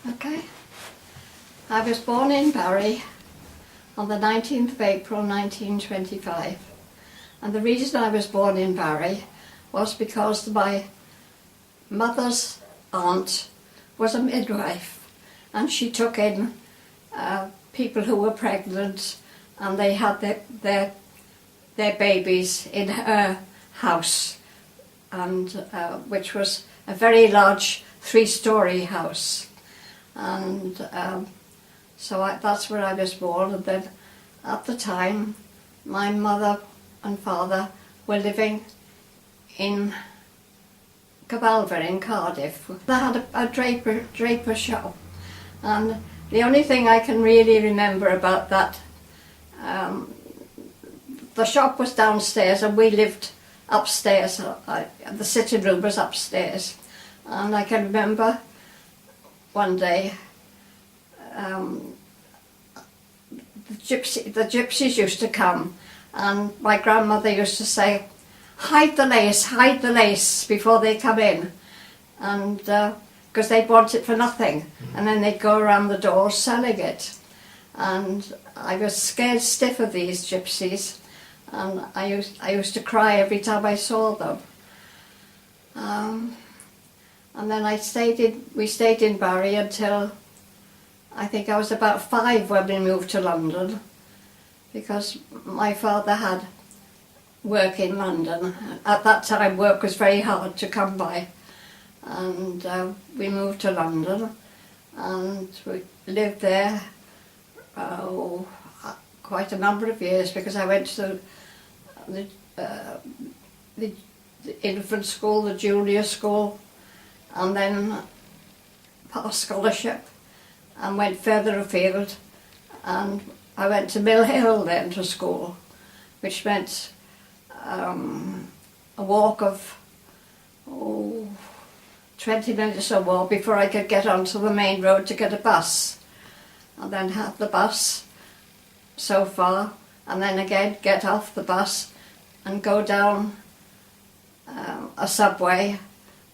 Okay. I was born in Barry on the 19th of April 1925, and the reason I was born in Barry was because my mother's aunt was a midwife, and she took in people who were pregnant, and they had their babies in her house, and which was a very large 3-storey house. And that's where I was born. And then at the time my mother and father were living in Cabalver in Cardiff. They had a draper shop, and the only thing I can really remember about that, the shop was downstairs and we lived upstairs. The sitting room was upstairs, and I can remember one day the gypsies used to come, and my grandmother used to say, hide the lace before they come in, and because they'd want it for nothing, and then they'd go around the doors selling it. And I was scared stiff of these gypsies, and I used to cry every time I saw them. And then we stayed in Barry until I think I was about 5 when we moved to London, because my father had work in London. At that time work was very hard to come by, and we moved to London and we lived there quite a number of years, because I went to the infant school, the junior school, and then passed scholarship and went further afield, and I went to Mill Hill then to school, which meant a walk of 20 minutes or more before I could get onto the main road to get a bus, and then have the bus so far, and then again get off the bus and go down a subway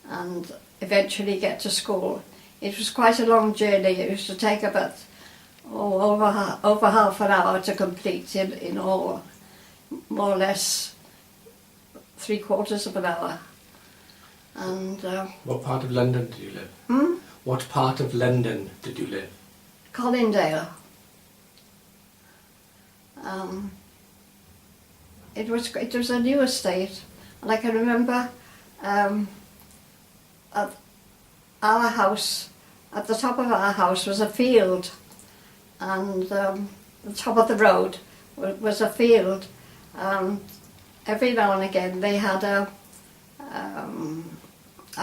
and eventually get to school. It was quite a long journey. It used to take about over half an hour to complete in all, more or less 3/4 of an hour. And what part of London did you live? What part of London did you live? Colindale. It was a new estate, and I can remember at our house, at the top of our house was a field, and the top of the road was a field. Every now and again they had a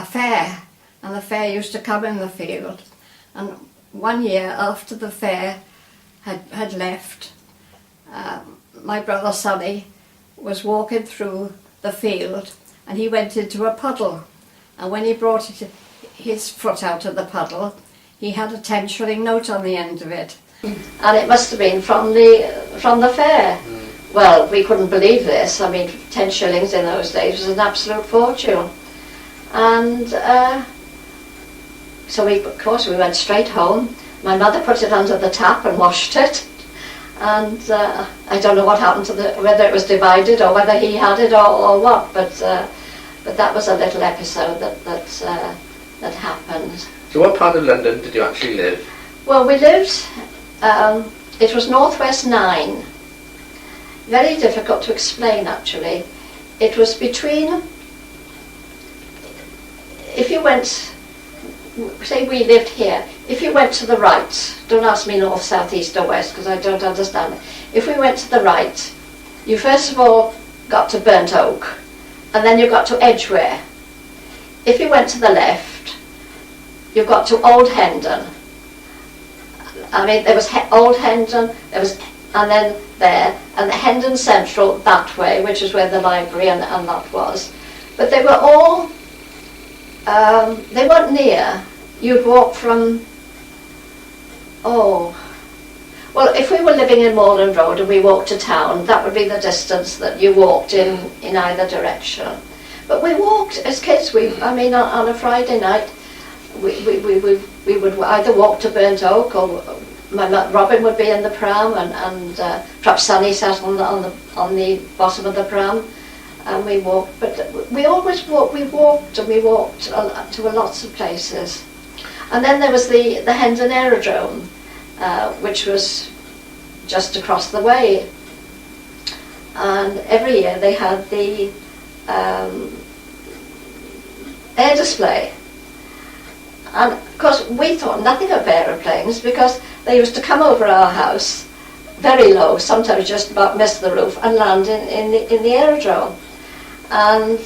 fair, and the fair used to come in the field. And one year after the fair had left, my brother Sonny was walking through the field, and he went into a puddle, and when he brought his foot out of the puddle, he had a 10-shilling note on the end of it, and it must have been from the fair. Well, we couldn't believe this. I mean, 10 shillings in those days was an absolute fortune. And so of course we went straight home. My mother put it under the tap and washed it, and I don't know what happened to whether it was divided or whether he had it or what, but that was a little episode that happened. So what part of London did you actually live? Well, we lived, it was Northwest 9. Very difficult to explain, actually. It was between, if you went, say we lived here, if you went to the right, don't ask me north, south, east or west, because I don't understand it. If we went to the right, you first of all got to Burnt Oak, and then you got to Edgware. If you went to the left, you got to Old Hendon. I mean, there was Old Hendon, there was, and then there, and the Hendon Central that way, which is where the library and that was. But they were all, they weren't near. You'd walk from, well, if we were living in Moreland Road and we walked to town, that would be the distance that you walked in either direction. But we walked, as kids, on a Friday night, we would either walk to Burnt Oak, or Robin would be in the pram, and perhaps Sunny sat on the bottom of the pram, and we walked. But we always walked. We walked to lots of places. And then there was the Hendon Aerodrome, which was just across the way. And every year they had the air display. And of course we thought nothing of aeroplanes, because they used to come over our house very low, sometimes just about miss the roof, and land in the aerodrome. And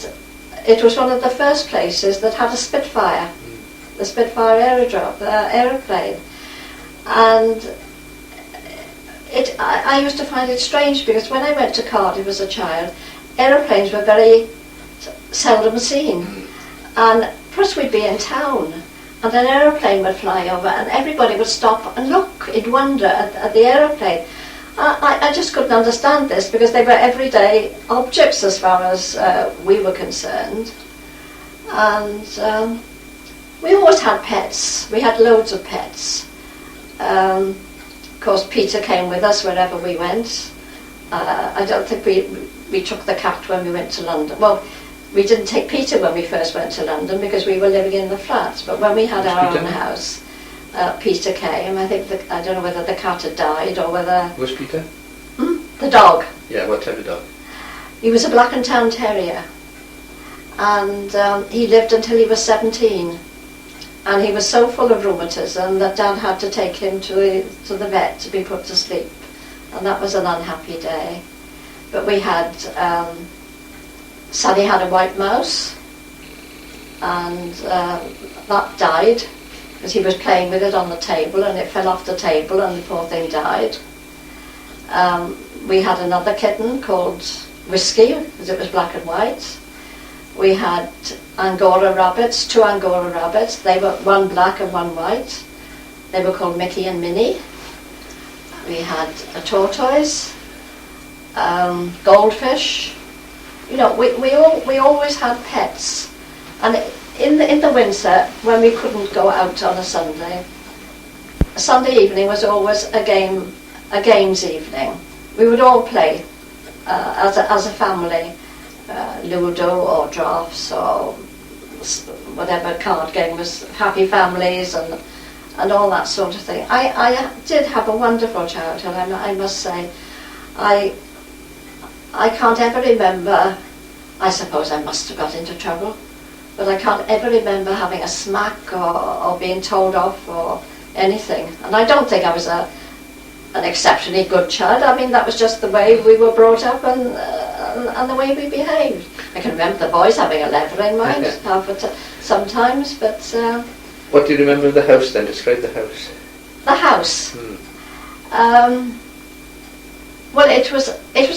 it was one of the first places that had a Spitfire, the Spitfire aeroplane. And I used to find it strange, because when I went to Cardiff as a child, aeroplanes were very seldom seen. And plus we'd be in town, and an aeroplane would fly over, and everybody would stop and look in wonder at the aeroplane. I just couldn't understand this, because they were everyday objects as far as we were concerned. And we always had pets. We had loads of pets. Of course, Peter came with us wherever we went. I don't think we took the cat when we went to London. Well, we didn't take Peter when we first went to London, because we were living in the flat. But when we had our own house, Peter came. I think I don't know whether the cat had died or whether... Was Peter? The dog. Yeah, what type of dog? He was a Black and Tan Terrier. And he lived until he was 17. And he was so full of rheumatism that Dad had to take him to the vet to be put to sleep. And that was an unhappy day. But we had... Sonny had a white mouse, and that died, because he was playing with it on the table, and it fell off the table, and the poor thing died. We had another kitten called Whiskey, because it was black and white. We had Angora rabbits, 2 Angora rabbits. They were one black and one white. They were called Mickey and Minnie. We had a tortoise, goldfish. You know, we always had pets. And in the winter, when we couldn't go out on a Sunday evening was always a games evening. We would all play as a family, Ludo or drafts or whatever card game was, Happy Families and all that sort of thing. I did have a wonderful childhood, I must say. I can't ever remember, I suppose I must have got into trouble, but I can't ever remember having a smack or being told off or anything. And I don't think I was an exceptionally good child. I mean, that was just the way we were brought up and the way we behaved. I can remember the boys having a lever in mind sometimes, but... What do you remember of the house then? Describe the house. The house? Well, it was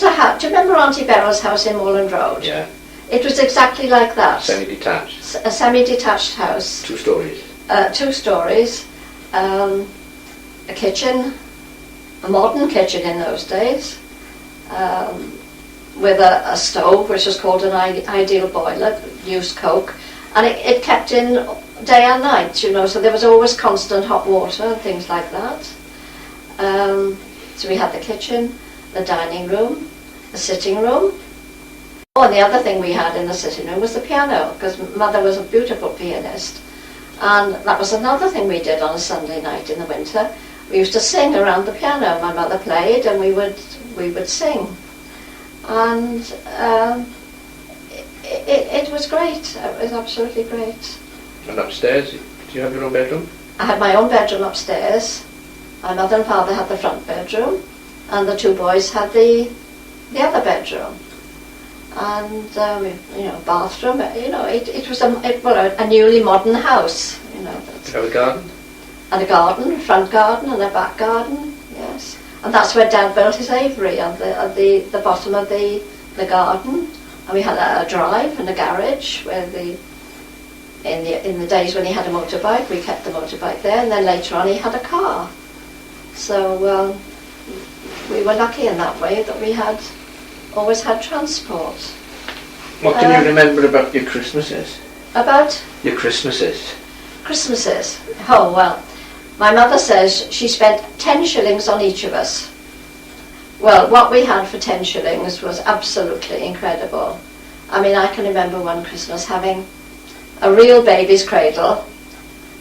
a house. Do you remember Auntie Beryl's house in Moreland Road? Yeah. It was exactly like that. Semi-detached. A semi-detached house. 2 stories. 2 stories. A kitchen, a modern kitchen in those days, with a stove which was called an ideal boiler, used coke, and it kept in day and night, you know, so there was always constant hot water and things like that. So we had the kitchen, the dining room, the sitting room. Oh, and the other thing we had in the sitting room was the piano, because Mother was a beautiful pianist. And that was another thing we did on a Sunday night in the winter. We used to sing around the piano. My mother played and we would sing. And it was great. It was absolutely great. And upstairs, did you have your own bedroom? I had my own bedroom upstairs. My mother and father had the front bedroom, and the 2 boys had the other bedroom. And you know, bathroom. You know, it was a newly modern house. You know. Did you have a garden? And a garden, a front garden and a back garden. Yes, and that's where Dad built his aviary, at the bottom of the garden. And we had a drive and a garage where in the days when he had a motorbike, we kept the motorbike there, and then later on he had a car. So we were lucky in that way that we always had transport. What can you remember about your Christmases? About? Your Christmases. Christmases. Oh, well, my mother says she spent 10 shillings on each of us. Well, what we had for 10 shillings was absolutely incredible. I mean, I can remember one Christmas having a real baby's cradle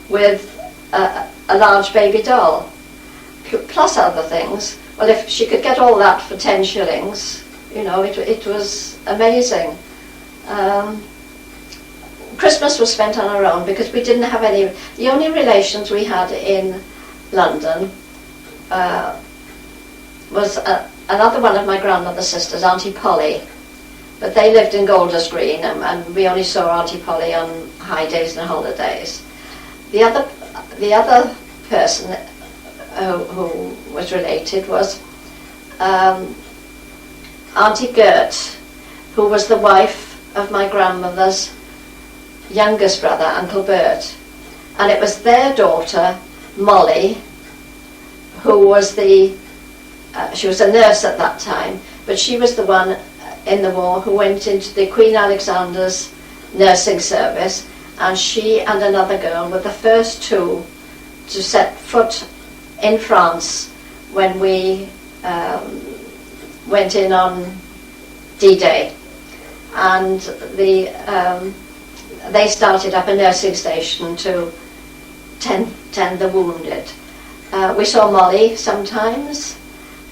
with a large baby doll, plus other things. Well, if she could get all that for 10 shillings, you know, it was amazing. Christmas was spent on our own because we didn't have any. The only relations we had in London was another one of my grandmother's sisters, Auntie Polly, but they lived in Golders Green, and we only saw Auntie Polly on high days and holidays. The other person who was related was Auntie Gert, who was the wife of my grandmother's youngest brother, Uncle Bert, and it was their daughter, Molly, who was she was a nurse at that time, but she was the one in the war who went into the Queen Alexander's nursing service, and she and another girl were the first two to set foot in France when we went in on D-Day, and they started up a nursing station to tend the wounded. We saw Molly sometimes,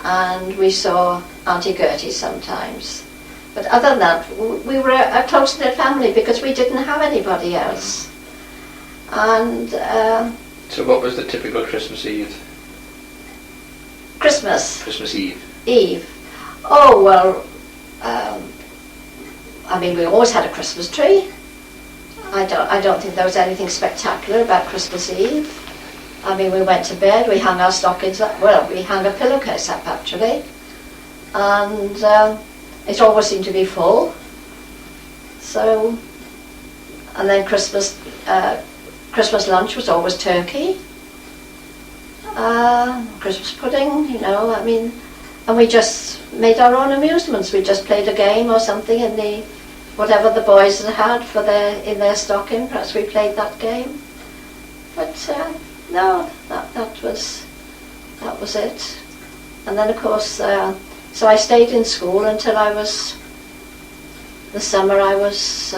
and we saw Auntie Gertie sometimes. But other than that, we were a close-knit family because we didn't have anybody else. And so what was the typical Christmas Eve? Christmas Eve. Oh, well, I mean, we always had a Christmas tree. I don't think there was anything spectacular about Christmas Eve. I mean, we went to bed, we hung our stockings up, well, we hung a pillowcase up actually, and it always seemed to be full. So, and then Christmas lunch was always turkey, Christmas pudding, you know, I mean, and we just made our own amusements. We just played a game or something in the, whatever the boys had for in their stocking, perhaps we played that game. But no, that was it. And then of course, so I stayed in school until the summer I was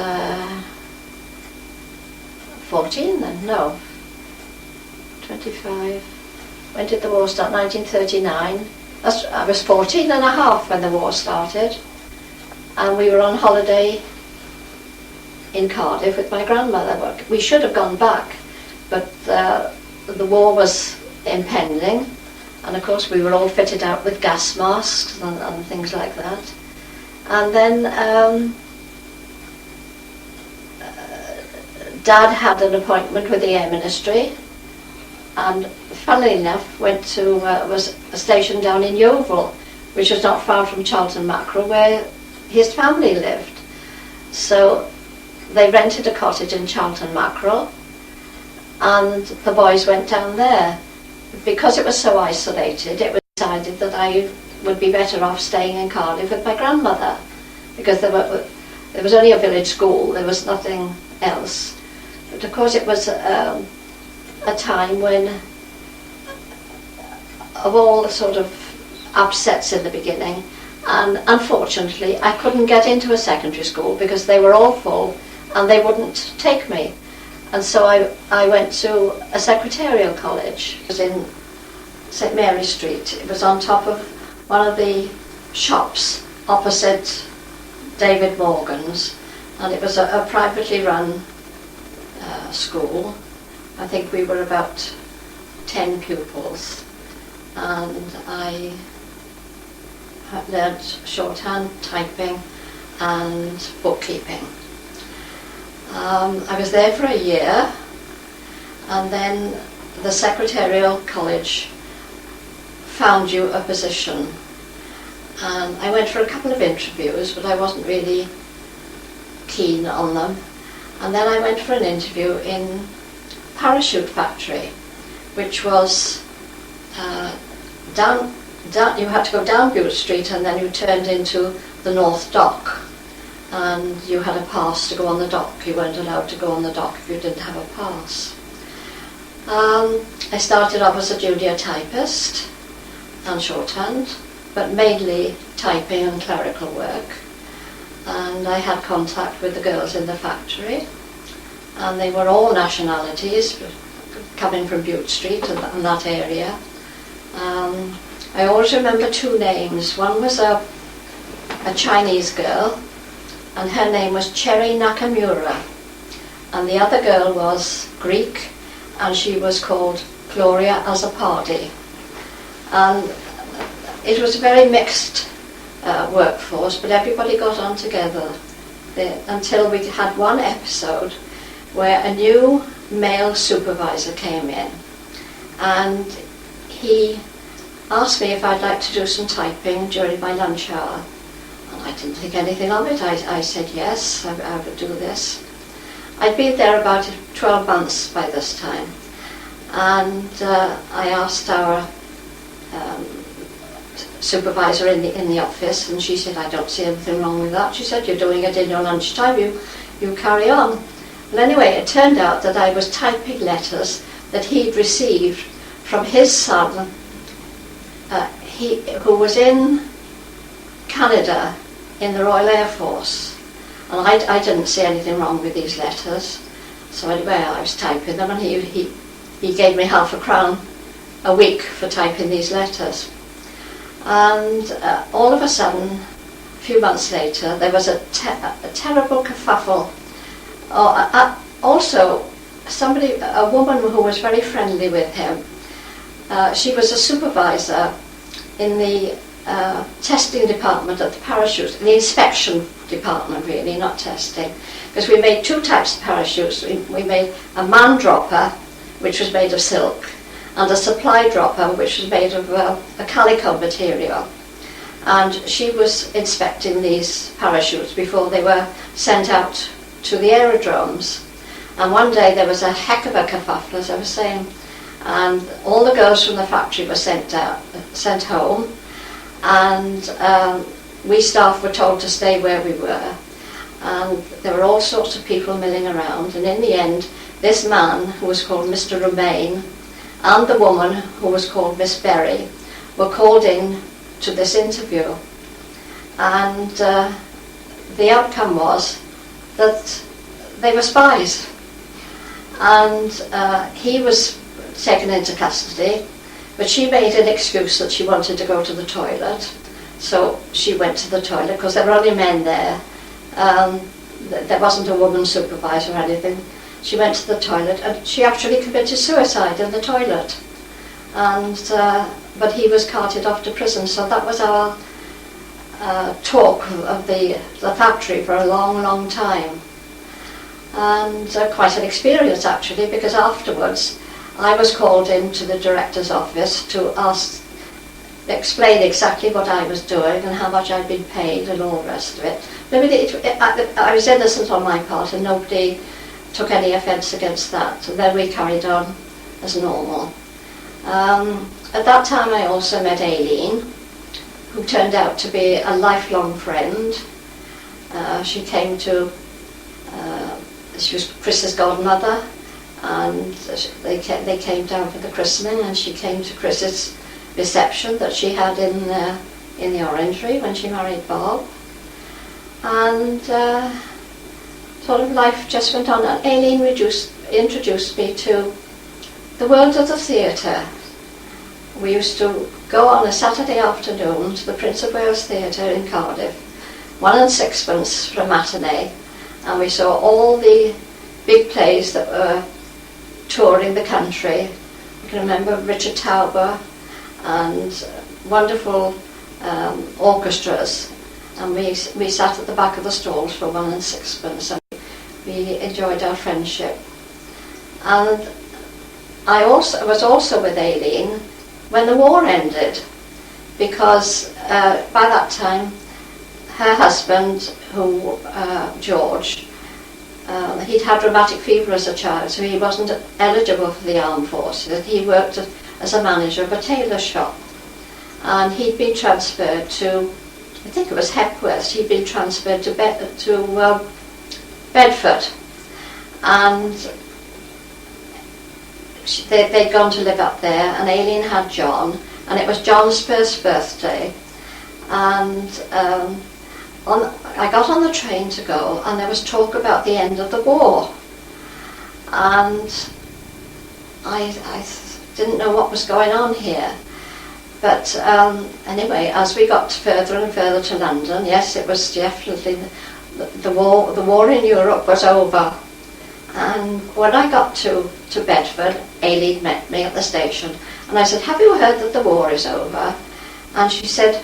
14 then, no, 25. When did the war start? 1939. I was 14 and a half when the war started, and we were on holiday in Cardiff with my grandmother. We should have gone back, but the war was impending, and of course we were all fitted out with gas masks and things like that. And then Dad had an appointment with the Air Ministry, and funnily enough went to was a station down in Yeovil, which was not far from Charlton Mackerel, where his family lived. So they rented a cottage in Charlton Mackerel, and the boys went down there. Because it was so isolated, it was decided that I would be better off staying in Cardiff with my grandmother, because there was only a village school, there was nothing else. But of course it was a time when, of all the sort of upsets in the beginning, and unfortunately I couldn't get into a secondary school because they were all full and they wouldn't take me. And so I went to a secretarial college. It was in St Mary Street. It was on top of one of the shops opposite David Morgan's, and it was a privately run school. I think we were about 10 pupils, and I had learnt shorthand, typing and bookkeeping. I was there for a year, and then the secretarial college found you a position, and I went for a couple of interviews, but I wasn't really keen on them. And then I went for an interview in Parachute Factory, which was down, you had to go down Bute Street and then you turned into the North Dock, and you had a pass to go on the dock. You weren't allowed to go on the dock if you didn't have a pass. I started off as a junior typist and shorthand, but mainly typing and clerical work. And I had contact with the girls in the factory, and they were all nationalities, coming from Bute Street and that area. I always remember two names. One was a Chinese girl, and her name was Cherry Nakamura, and the other girl was Greek, and she was called Gloria Azzopardi. And it was a very mixed workforce, but everybody got on together until we had one episode where a new male supervisor came in, and he asked me if I'd like to do some typing during my lunch hour. And I didn't think anything of it. I said yes, I would do this. I'd been there about 12 months by this time, and I asked our supervisor in the office, and she said, I don't see anything wrong with that. She said, you're doing it in your lunchtime, you carry on. Well, anyway, it turned out that I was typing letters that he'd received from his son, who was in Canada in the Royal Air Force. And I didn't see anything wrong with these letters. So anyway, I was typing them, and he gave me £0.50 a week for typing these letters. And all of a sudden, a few months later, there was a terrible kerfuffle. Also, a woman who was very friendly with him, she was a supervisor in the testing department at the parachutes, the inspection department really, not testing, because we made two types of parachutes. We made a man dropper, which was made of silk, and a supply dropper, which was made of a calico material. And she was inspecting these parachutes before they were sent out to the aerodromes. And one day there was a heck of a kerfuffle, as I was saying, and all the girls from the factory were sent home, and we staff were told to stay where we were, and there were all sorts of people milling around, and in the end this man, who was called Mr. Romaine, and the woman, who was called Miss Berry, were called in to this interview, and the outcome was that they were spies, and he was taken into custody, but she made an excuse that she wanted to go to the toilet, so she went to the toilet because there were only men there. There wasn't a woman supervisor or anything. She went to the toilet, and she actually committed suicide in the toilet, and but he was carted off to prison. So that was our talk of the factory for a long time, and quite an experience actually, because afterwards I was called into the director's office to explain exactly what I was doing and how much I'd been paid and all the rest of it. I was innocent on my part, and nobody took any offence against that. And then we carried on as normal. At that time I also met Aileen, who turned out to be a lifelong friend. She was Chris's godmother, and they came down for the christening, and she came to Chris's reception that she had in the Orangery when she married Bob. And sort of life just went on, and Aileen introduced me to the world of the theatre. We used to go on a Saturday afternoon to the Prince of Wales Theatre in Cardiff, 1 and 6pence for a matinee, and we saw all the big plays that were touring the country. I can remember Richard Tauber and wonderful orchestras, and we sat at the back of the stalls for 1 and 6pence, and we enjoyed our friendship. And I was also with Aileen when the war ended, because by that time her husband, George, he'd had rheumatic fever as a child, so he wasn't eligible for the armed forces. He worked as a manager of a tailor shop, and he'd been transferred to, I think it was Hepworth. He'd been transferred to Bedford, and they'd gone to live up there, and Aileen had John, and it was John's first birthday. And I got on the train to go, and there was talk about the end of the war. And I didn't know what was going on here. But anyway, as we got further and further to London, yes, it was definitely the war in Europe was over. And when I got to Bedford, Aileen met me at the station, and I said, "Have you heard that the war is over?" And she said,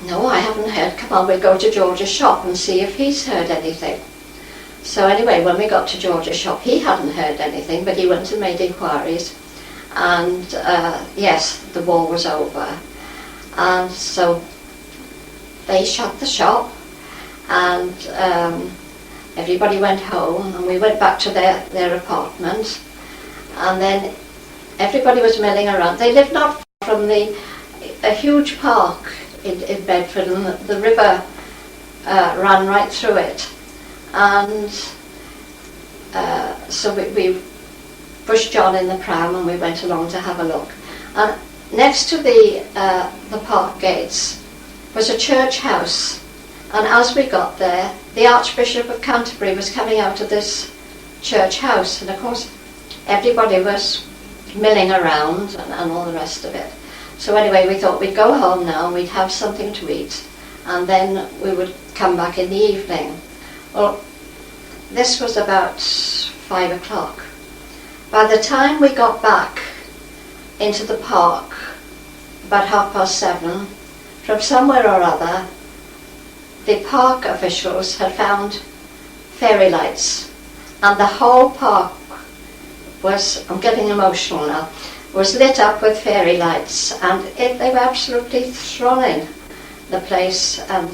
"No, I haven't heard. Come on, we'll go to George's shop and see if he's heard anything." So anyway, when we got to George's shop, he hadn't heard anything, but he went and made inquiries. And yes, the war was over. And so they shut the shop, and everybody went home, and we went back to their apartment. And then everybody was milling around. They lived not far from a huge park in Bedford, and the river ran right through it. And so we pushed John in the pram, and we went along to have a look. And next to the park gates was a church house, and as we got there, the Archbishop of Canterbury was coming out of this church house, and of course everybody was milling around and all the rest of it. So anyway, we thought we'd go home now and we'd have something to eat, and then we would come back in the evening. Well, this was about 5 o'clock. By the time we got back into the park, about 7:30, from somewhere or other, the park officials had found fairy lights, and the whole park was, I'm getting emotional now, was lit up with fairy lights, and they were absolutely thronging the place, and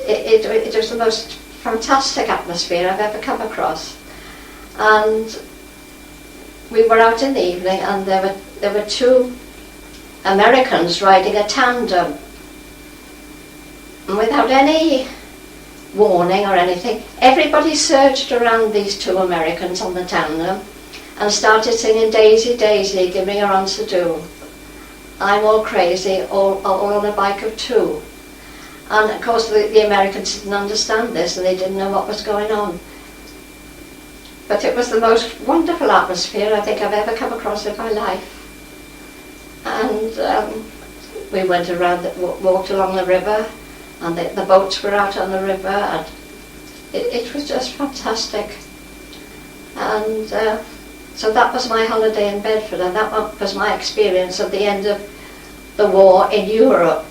it was the most fantastic atmosphere I've ever come across. And we were out in the evening, and there were two Americans riding a tandem. And without any warning or anything, everybody surged around these two Americans on the tandem and started singing "Daisy, Daisy, give me your answer do. I'm all crazy, all on a bike of two." And of course the Americans didn't understand this, and they didn't know what was going on. But it was the most wonderful atmosphere I think I've ever come across in my life. And we went around, walked along the river, and the boats were out on the river, and it was just fantastic. And so that was my holiday in Bedford, and that was my experience of the end of the war in Europe.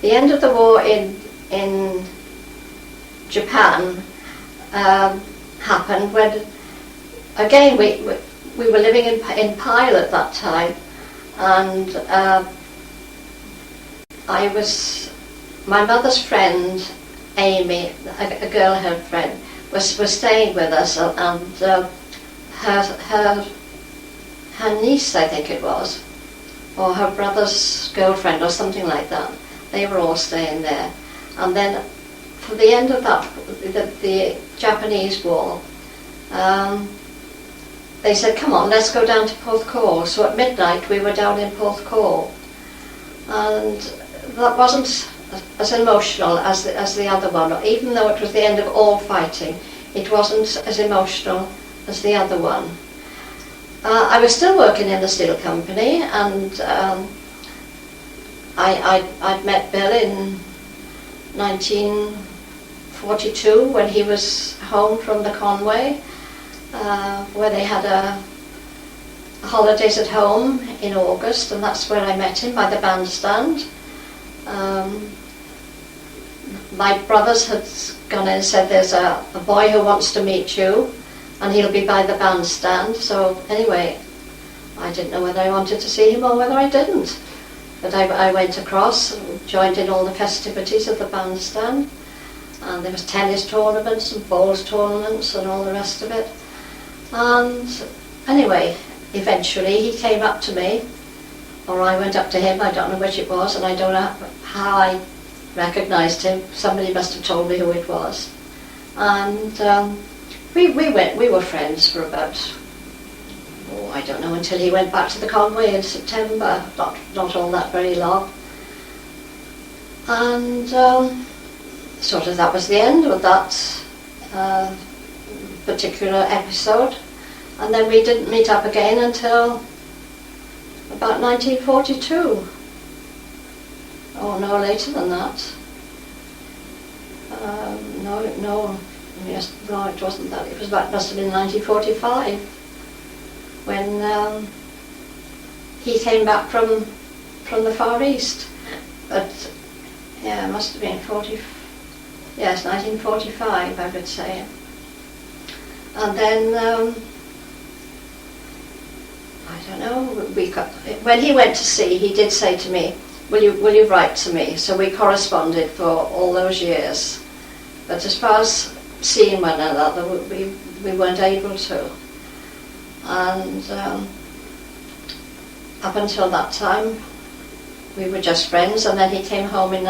The end of the war in Japan happened when, again, we were living in Pyle at that time, and my mother's friend Amy, a girl, her friend, was staying with us, and her niece, I think it was, or her brother's girlfriend or something like that, they were all staying there. And then for the end of that, the Japanese war, they said, "Come on, let's go down to Porthcawl." So at midnight we were down in Porthcawl, and that wasn't as emotional as the other one. Even though it was the end of all fighting, it wasn't as emotional as the other one. I was still working in the steel company, and I'd met Bill in 1942 when he was home from the Conway, where they had holidays at home in August, and that's where I met him, by the bandstand. My brothers had gone in and said, "There's a boy who wants to meet you, and he'll be by the bandstand." So anyway, I didn't know whether I wanted to see him or whether I didn't. But I went across and joined in all the festivities of the bandstand. And there was tennis tournaments and bowls tournaments and all the rest of it. And anyway, eventually he came up to me, or I went up to him, I don't know which it was, and I don't know how I recognised him. Somebody must have told me who it was. And we were friends for about, I don't know, until he went back to the convoy in September, not all that very long. And sort of that was the end of that particular episode. And then we didn't meet up again until about 1942. Oh, no, later than that. Yes, no, it wasn't that. It must have been 1945 when he came back from the Far East. But yeah, it must have been 1945, I would say. And then I don't know. When he went to sea, he did say to me, "Will you write to me?" So we corresponded for all those years. But as far as seeing one another, we weren't able to. And up until that time, we were just friends. And then he came home in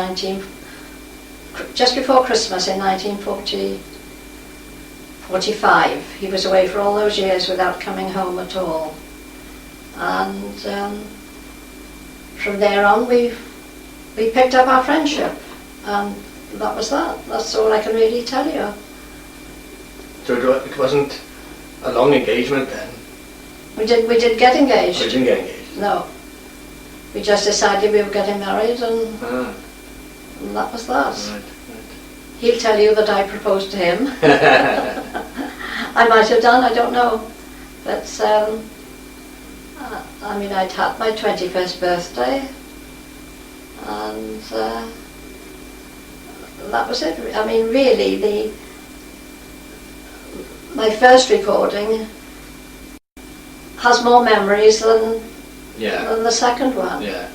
just before Christmas in 1945. He was away for all those years without coming home at all. And from there on, we picked up our friendship, and that was that. That's all I can really tell you. So it wasn't a long engagement then? We did get engaged. We didn't get engaged? No. We just decided we were getting married, and that was that. Right. He'll tell you that I proposed to him. I might have done, I don't know. But I mean, I'd had my 21st birthday, and that was it. I mean, really, my first recording has more memories than the second one. Yeah.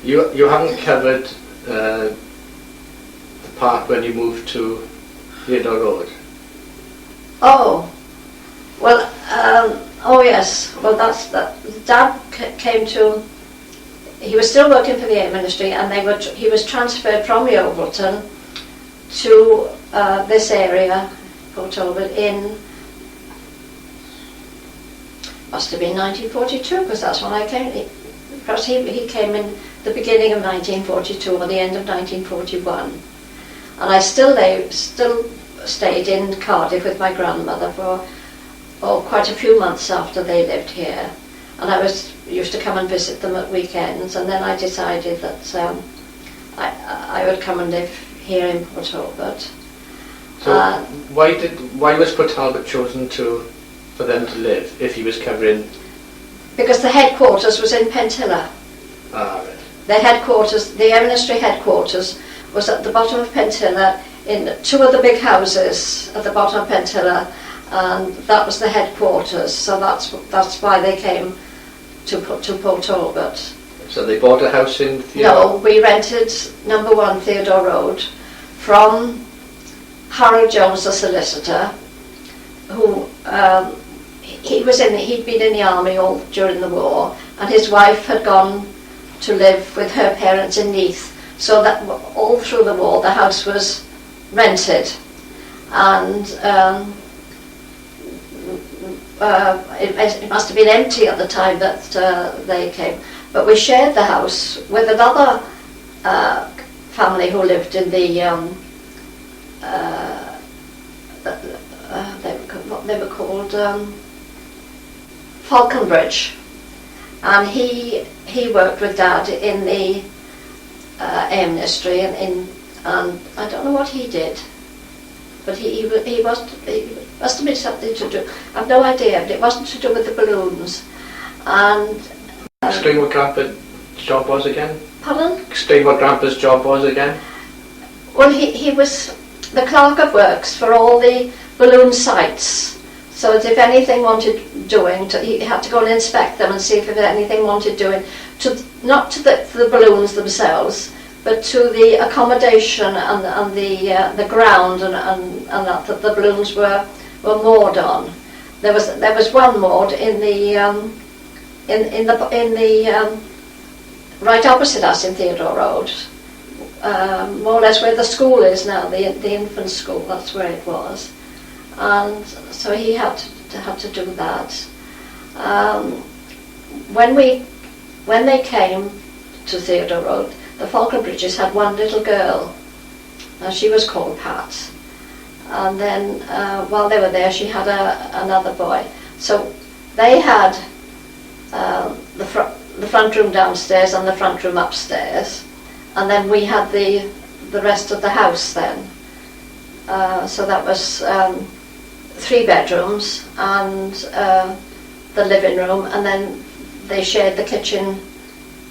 You haven't covered the part when you moved to Theodore Road. Oh, well, oh yes, well Dad came to, he was still working for the Air Ministry, and he was transferred from Yeovilton to this area, Port Talbot, must have been 1942, because that's when I came. Perhaps he came in the beginning of 1942 or the end of 1941. And I still stayed in Cardiff with my grandmother for quite a few months after they lived here. And I used to come and visit them at weekends, and then I decided that I would come and live here in Port Talbot. So why was Port Talbot chosen for them to live if he was covering? Because the headquarters was in Pentilla. Ah, right. The Air Ministry headquarters was at the bottom of Pentilla, in two of the big houses at the bottom of Pentilla, and that was the headquarters. So that's why they came to Port Talbot. So they bought a house in Theodore? No, we rented number 1 Theodore Road from Harold Jones, the solicitor, who he'd been in the army all during the war, and his wife had gone to live with her parents in Neath. So that all through the war, the house was rented, and it must have been empty at the time that they came. But we shared the house with another family who lived in the what they were called, Falconbridge, and he worked with Dad in the Air Ministry, and I don't know what he did, but he must have been something to do. I've no idea, but it wasn't to do with the balloons. And explain what Grandpa's job was again. Pardon? Explain what Grandpa's job was again. Well, he was the clerk of works for all the balloon sites. So that if anything wanted doing, he had to go and inspect them and see if anything wanted doing, not to the balloons themselves, but to the accommodation and the ground and that the balloons were moored on. There was one moored in the right opposite us in Theodore Road, more or less where the school is now, the infant school. That's where it was. And so he had to do that. When they came to Theodore Road, the Falconbridges had one little girl, and she was called Pat. And then while they were there, she had another boy. So they had the front room downstairs and the front room upstairs, and then we had the rest of the house then. So that was 3 bedrooms and the living room, and then they shared the kitchen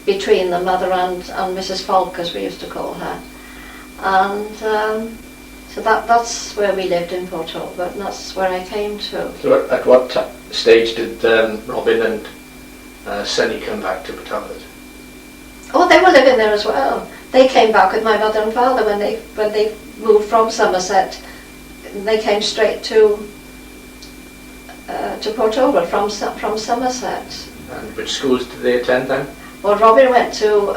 between the mother and Mrs. Falk, as we used to call her. And so that's where we lived in Port Talbot, and that's where I came to. So at what stage did Robin and Sonny come back to Port Talbot? Oh, they were living there as well. They came back with my mother and father when they moved from Somerset. They came straight to Port Talbot from Somerset. And which schools did they attend then? Well, Robin went to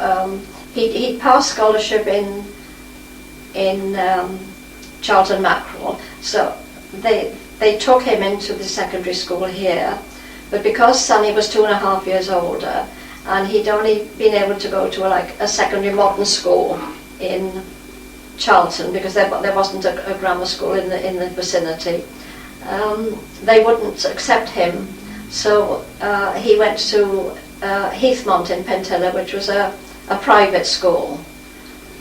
he passed scholarship in Charlton Mackerel, so they took him into the secondary school here. But because Sonny was 2.5 years older, and he'd only been able to go to a secondary modern school in Charlton, because there wasn't a grammar school in the vicinity, they wouldn't accept him. So he went to Heathmont in Pentilla, which was a private school.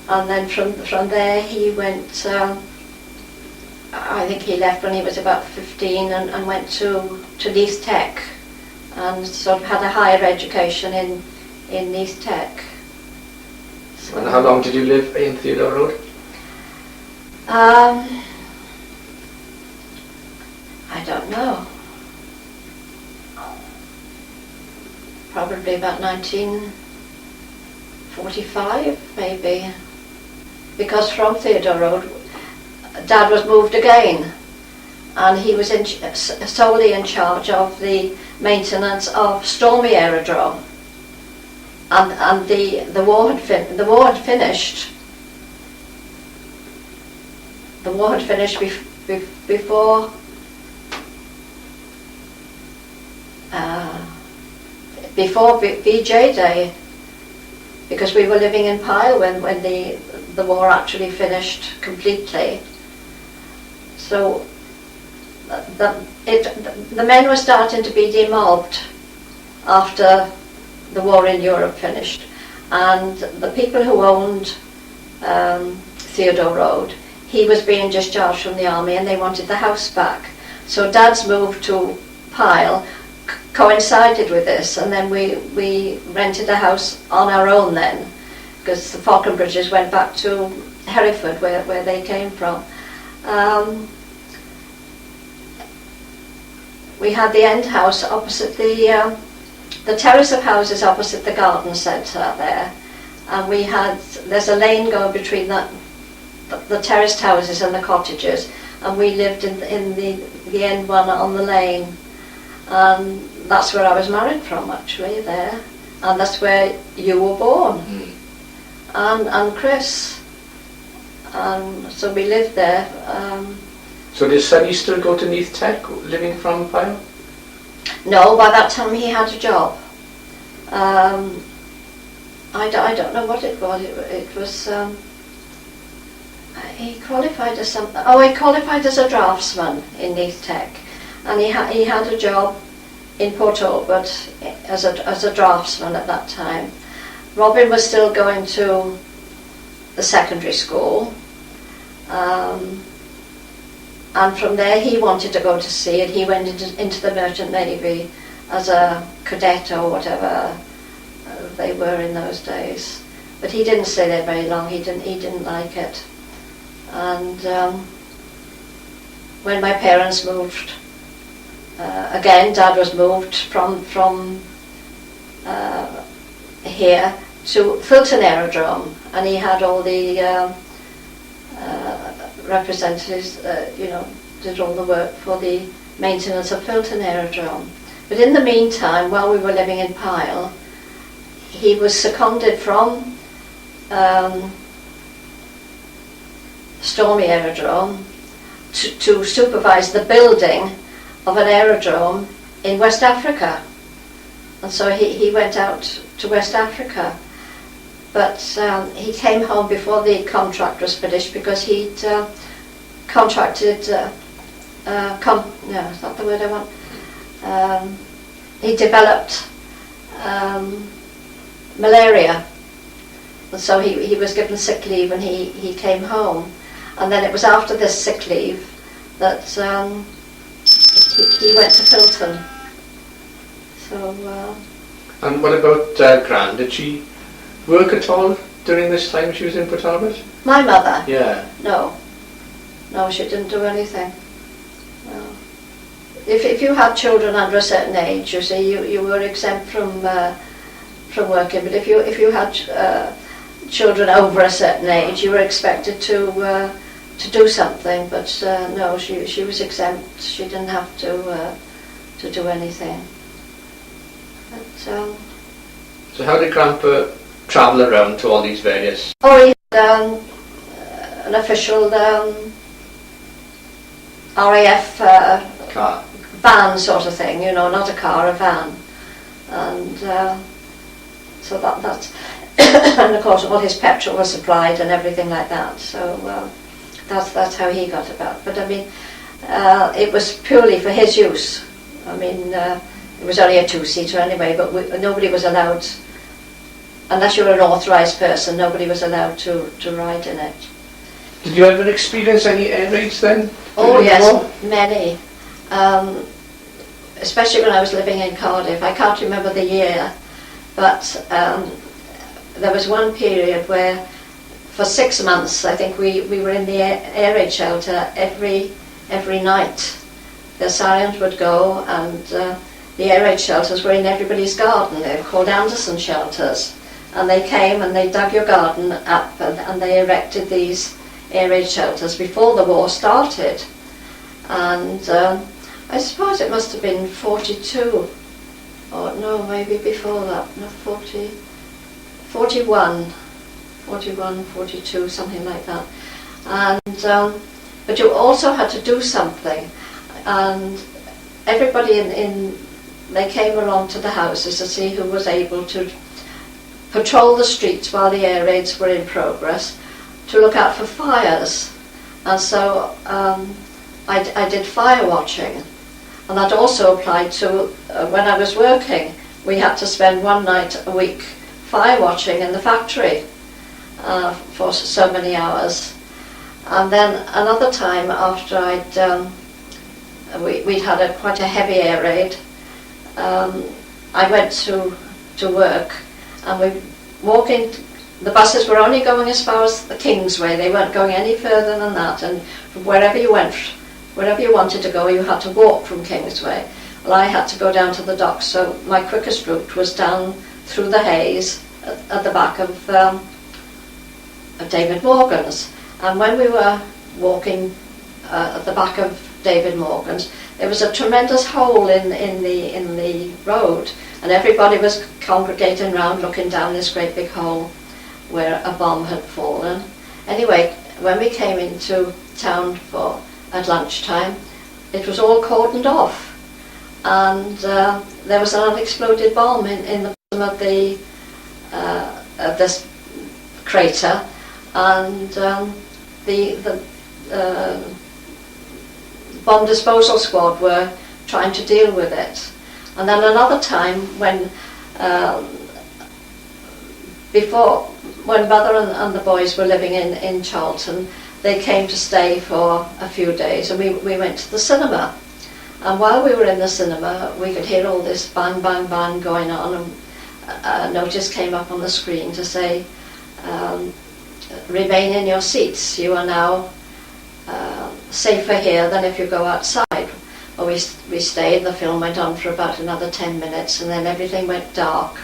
And then from there he went, I think he left when he was about 15 and went to Neath Tech, and sort of had a higher education in Neath Tech. So, and how long did you live in Theodore Road? I don't know. Probably about 1945, maybe. Because from Theodore Road, Dad was moved again, and he was solely in charge of the maintenance of Stormy Aerodrome. And the war had finished. The war had finished before VJ Day, because we were living in Pyle when the war actually finished completely. So the men were starting to be demobbed after the war in Europe finished, and the people who owned Theodore Road, he was being discharged from the army and they wanted the house back. So Dad's move to Pyle coincided with this, and then we rented a house on our own then, because the Falconbridges went back to Hereford where they came from. We had the end house opposite the terrace of houses opposite the garden centre there, and there's a lane going between the terraced houses and the cottages, and we lived in the end one on the lane, and that's where I was married from actually there, and that's where you were born, and Chris, and so we lived there. So did Sonny still go to Neath Tech, living from Pyle? No, by that time he had a job. I don't know what it was. It was he qualified as something. Oh, he qualified as a draftsman in Neath Tech, and he had a job in Port Talbot as a draftsman at that time. Robin was still going to the secondary school, and from there he wanted to go to sea, and he went into the Merchant Navy as a cadet or whatever they were in those days. But he didn't stay there very long. He didn't like it. And when my parents moved, again, Dad was moved from here to Filton Aerodrome, and he had all the representatives, did all the work for the maintenance of Filton Aerodrome. But in the meantime, while we were living in Pyle, he was seconded from Stormy Aerodrome to supervise the building of an aerodrome in West Africa. and so he went out to West Africa. But he came home before the contract was finished because he'd contracted, no, it's not the word I want, he developed malaria. And so he was given sick leave and he came home. And then it was after this sick leave that he went to Filton. So. And what about Gran? Did she work at all during this time she was in Port Talbot? My mother? Yeah. No. No, she didn't do anything. No. If you had children under a certain age, you see, you were exempt from working. But if you had children over a certain age, you were expected to do something. But no, she was exempt. She didn't have to do anything. But, so how did Grandpa travel around to all these various? Oh, he had an official RAF Car. van sort of thing, you know, not a car, a van. And so that's and of course all his petrol was supplied and everything like that. So that's how he got about. But I mean, it was purely for his use. I mean, it was only a two-seater anyway, but nobody was allowed, unless you were an authorised person, nobody was allowed to ride in it. Did you ever experience any air raids then? Oh yes, many. Especially when I was living in Cardiff. I can't remember the year, but there was one period where for 6 months I think we were in the air raid shelter every night. The sirens would go, and the air raid shelters were in everybody's garden. They were called Anderson shelters, and they came and they dug your garden up and they erected these air raid shelters before the war started. And I suppose it must have been 42, or no, maybe before that, no, 41, 42, something like that. And but you also had to do something, and everybody they came along to the houses to see who was able to patrol the streets while the air raids were in progress, to look out for fires. And so I did fire watching, and that also applied to when I was working. We had to spend one night a week fire watching in the factory for so many hours. And then another time after we'd had quite a heavy air raid, I went to work, and we walking. The buses were only going as far as the Kingsway. They weren't going any further than that. And from wherever you went, wherever you wanted to go, you had to walk from Kingsway. Well, I had to go down to the docks, so my quickest route was down through the haze at the back of David Morgan's. And when we were walking at the back of David Morgan's, there was a tremendous hole in the road, and everybody was congregating round looking down this great big hole where a bomb had fallen. Anyway, when we came into town at lunchtime, it was all cordoned off, and there was an unexploded bomb in the bottom of this crater, and the bomb disposal squad were trying to deal with it. And then another time when Mother and the boys were living in Charlton, they came to stay for a few days, and we went to the cinema. And while we were in the cinema, we could hear all this bang, bang, bang going on, and a notice came up on the screen to say, remain in your seats, you are now safer here than if you go outside. Well, we stayed. The film went on for about another 10 minutes, and then everything went dark,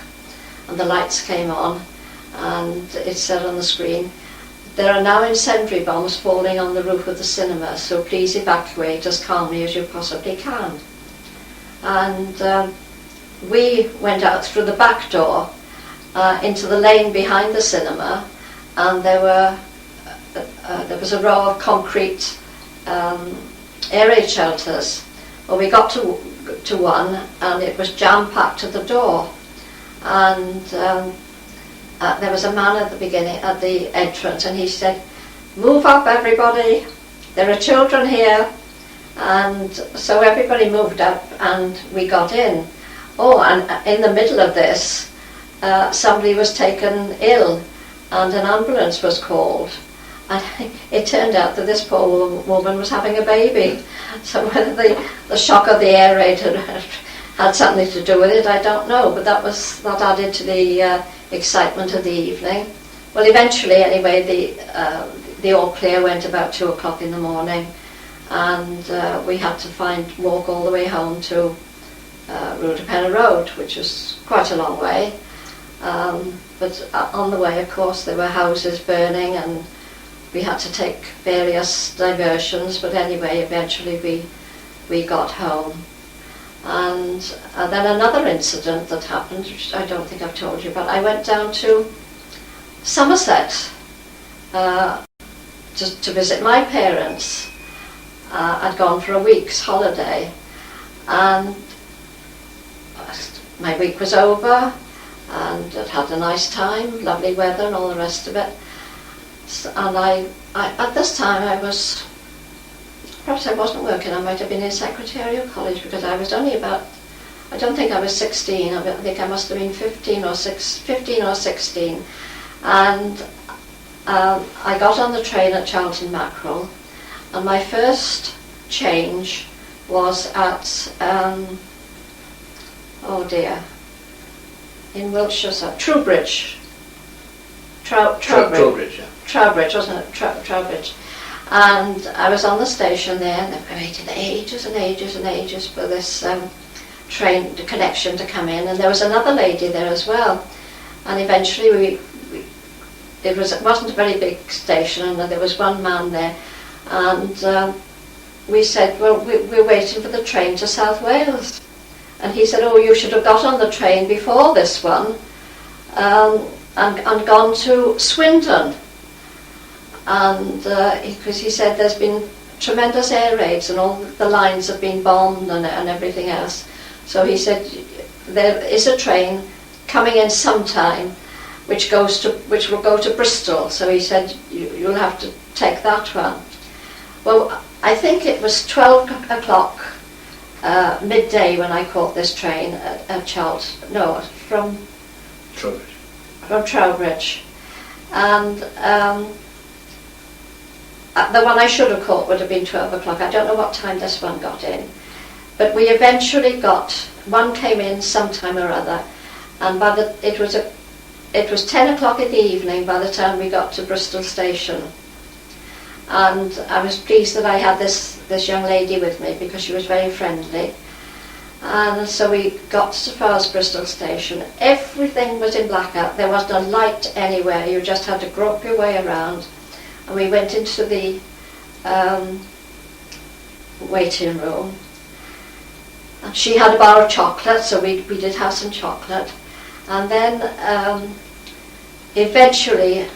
and the lights came on, and it said on the screen, there are now incendiary bombs falling on the roof of the cinema, so please evacuate as calmly as you possibly can. And we went out through the back door into the lane behind the cinema, and there was a row of concrete air raid shelters, Well, we got to one, and it was jam-packed to the door. And there was a man at the beginning, at the entrance, and he said, "Move up, everybody. There are children here." And so everybody moved up, and we got in. Oh, and in the middle of this, somebody was taken ill, and an ambulance was called. And it turned out that this poor woman was having a baby. So whether the shock of the air raid had something to do with it, I don't know. But that added to the excitement of the evening. Well, eventually, anyway, the all clear went about 2 o'clock in the morning, and we had to walk all the way home to Rudepenna Road, which was quite a long way. But on the way, of course, there were houses burning, and we had to take various diversions. But anyway, eventually we got home. And then another incident that happened, which I don't think I've told you about. I went down to Somerset to visit my parents. I'd gone for a week's holiday, and my week was over, and I'd had a nice time, lovely weather and all the rest of it. And I at this time perhaps I wasn't working, I might have been in secretarial college, because I was only about, I don't think I was 16, I think I must have been 15 or 16. And I got on the train at Charlton Mackerel, and my first change was at, in Wiltshire, Trowbridge. Trowbridge, yeah. Trowbridge, wasn't it? Trowbridge. And I was on the station there, and I waited ages and ages and ages for this train connection to come in, and there was another lady there as well. And eventually it wasn't a very big station, and there was one man there, and we said, well, we're waiting for the train to South Wales. And he said, oh, you should have got on the train before this one and gone to Swindon. And because he said there's been tremendous air raids and all the lines have been bombed and everything else. So he said there is a train coming in sometime which will go to Bristol. So he said you'll have to take that one. Well, I think it was 12 o'clock midday when I caught this train at Charlton. No, from Trowbridge. From Trowbridge, and the one I should have caught would have been 12 o'clock. I don't know what time this one got in, but we eventually one came in sometime or other, and it was 10 o'clock in the evening by the time we got to Bristol station. And I was pleased that I had this young lady with me, because she was very friendly. And so we got as far as Bristol station. Everything was in blackout. There wasn't a light anywhere. You just had to grope your way around. And we went into the waiting room. And she had a bar of chocolate, so we did have some chocolate. And then eventually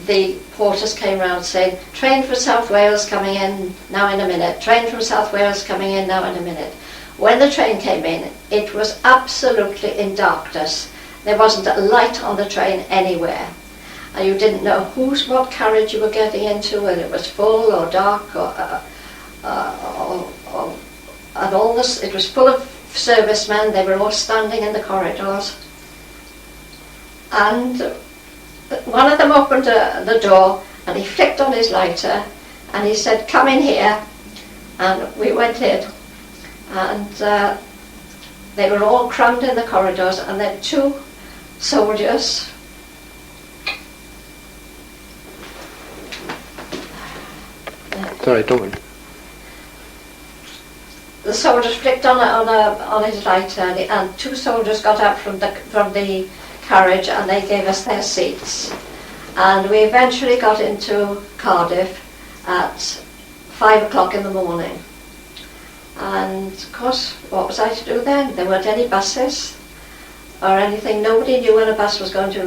the porters came round saying, train from South Wales coming in now in a minute. Train from South Wales coming in now in a minute. When the train came in, it was absolutely in darkness. There wasn't a light on the train anywhere. And you didn't know what carriage you were getting into, whether it was full or dark, and all this. It was full of servicemen. They were all standing in the corridors. And one of them opened the door, and he flicked on his lighter, and he said, come in here. And we went in. And they were all crammed in the corridors, and then two soldiers Sorry, don't worry. The soldiers flicked on his lighter, and two soldiers got out from the carriage, and they gave us their seats. And we eventually got into Cardiff at 5 o'clock in the morning. And of course, what was I to do then? There weren't any buses or anything. Nobody knew when a bus was going to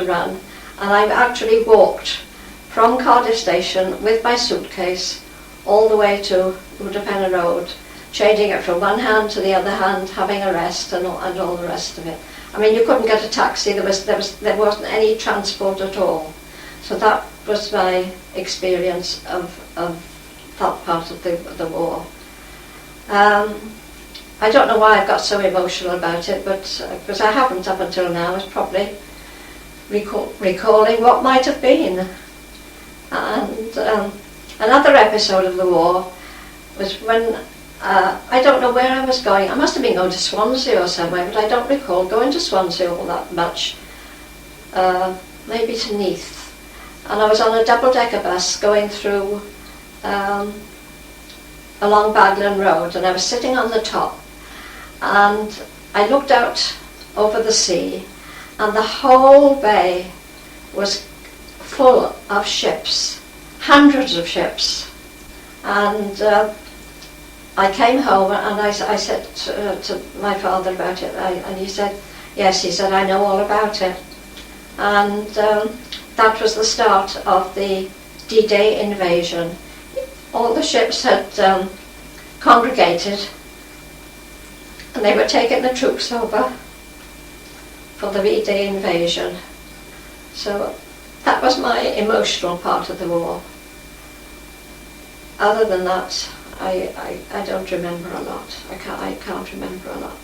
run. And I actually walked from Cardiff station with my suitcase all the way to Rudepenna Road. changing it from one hand to the other hand, having a rest and all the rest of it. I mean, you couldn't get a taxi, there wasn't any transport at all. So that was my experience of that part of the war. I don't know why I've got so emotional about it, but because I haven't up until now. It's probably recalling what might have been. And another episode of the war was when I don't know where I was going. I must have been going to Swansea or somewhere, but I don't recall going to Swansea all that much. Maybe to Neath. And I was on a double-decker bus going through along Baglan Road, and I was sitting on the top, and I looked out over the sea, and the whole bay was full of ships, hundreds of ships. And I came home and I said to my father about it, and he said, yes, he said, I know all about it. And that was the start of the D-Day invasion. All the ships had congregated, and they were taking the troops over for the D-Day invasion. So that was my emotional part of the war. Other than that, I don't remember a lot. I can't remember a lot.